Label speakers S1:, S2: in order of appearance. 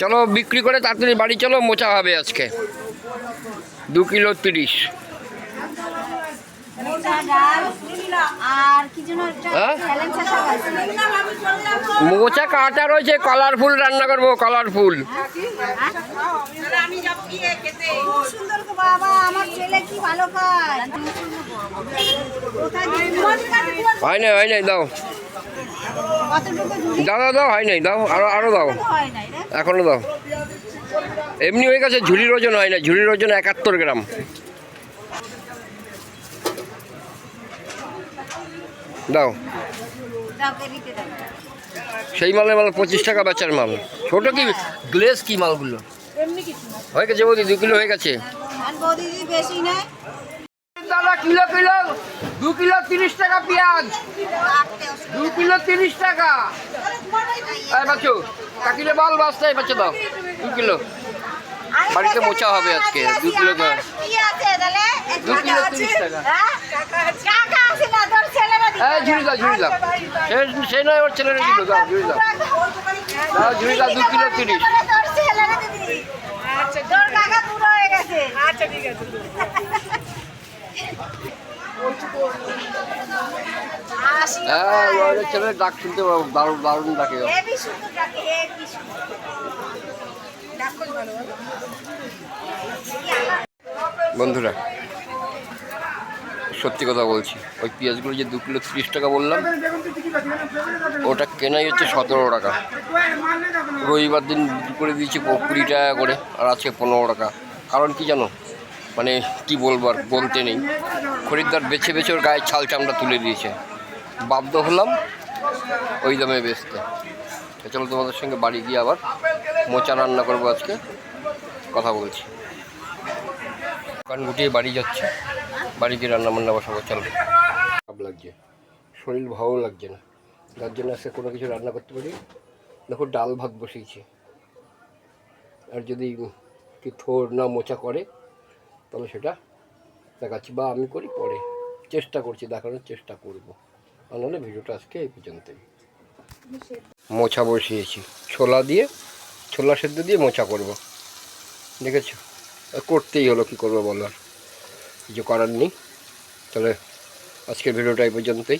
S1: চলো বিক্রি করে তাড়াতাড়ি বাড়ি চলো, মোচা হবে আজকে 2 কিলো 30। মোচা কাটা রয়েছে, কালারফুল রান্না করবো, কালারফুল। হয় নাই দাও দাও হয় নাই, দাও আরো দাও, এখনো দাও। এমনি হয়ে গেছে, ঝুড়ির ওজন হয় না, ঝুড়ির ওজন 71 গ্রাম। দাও সেই মালের মাল 25 টাকা বেচার মাল। ছোট কি গ্লেস কি মালগুলো হয়ে গেছে বৌদি, 2 কিলো হয়ে গেছে দাদা। কিলো 2 কিলো 30 টাকা পেঁয়াজ, 2 কিলো 30 টাকা। বাচ্চো কাকিলে বাল বাঁচতে বাচ্চা দাও 2 কিলো। বাড়িতে মোচা হবে আজকে 2 কিলো 2 কিলো 30 টাকা। ঝুড়ি দাও সে নয়, ওর ছেলেরা দিল, দাও ঝুড়ি দাও, ঝুড়ি দাও 2 কিলো 30। ছেলে ডাক শুনতে দারুণ দারুণ ডাকে। বন্ধুরা সত্যি কথা বলছি, ওই পেঁয়াজগুলো যে 2 কিলো 30 টাকা বললাম, ওটা কেনাই হচ্ছে 17 টাকা। রবিবার দিন বিক্রি করে দিয়েছি 20 টাকা করে, আর আছে 15 টাকা। কারণ কি জানো, মানে কি বলবো আর বলতে নেই, খরিদ্দার বেছে বেছে ওর গায়ের ছাল চামড়া তুলে দিয়েছে, বাধ্য হলাম ওই দামে বেচতে। চলো তোমাদের সঙ্গে বাড়ি গিয়ে আবার মোচা রান্না করবো আজকে, কথা বলছি। দোকান গুটিয়ে বাড়ি যাচ্ছে, বাড়ি গিয়ে রান্না বান্না বসাবো। চলো, খারাপ লাগছে, শরীর ভালো লাগছে না, যার জন্য আজকে কোনো কিছু রান্না করতে পারি। দেখো ডাল ভাত বসিয়েছি, আর যদি কি থোর না মোচা করে তাহলে সেটা দেখাচ্ছি, বা আমি করি পরে, চেষ্টা করছি, দেখানোর চেষ্টা করবো। নাহলে ভিডিওটা আজকে এই পর্যন্তই। মোচা বসিয়েছি, ছোলা সেদ্ধ দিয়ে মোচা করব, দেখেছো? করতেই হলো, কী করবো বলো, আর কিছু করার নেই। তাহলে আজকের ভিডিওটা এই পর্যন্তই।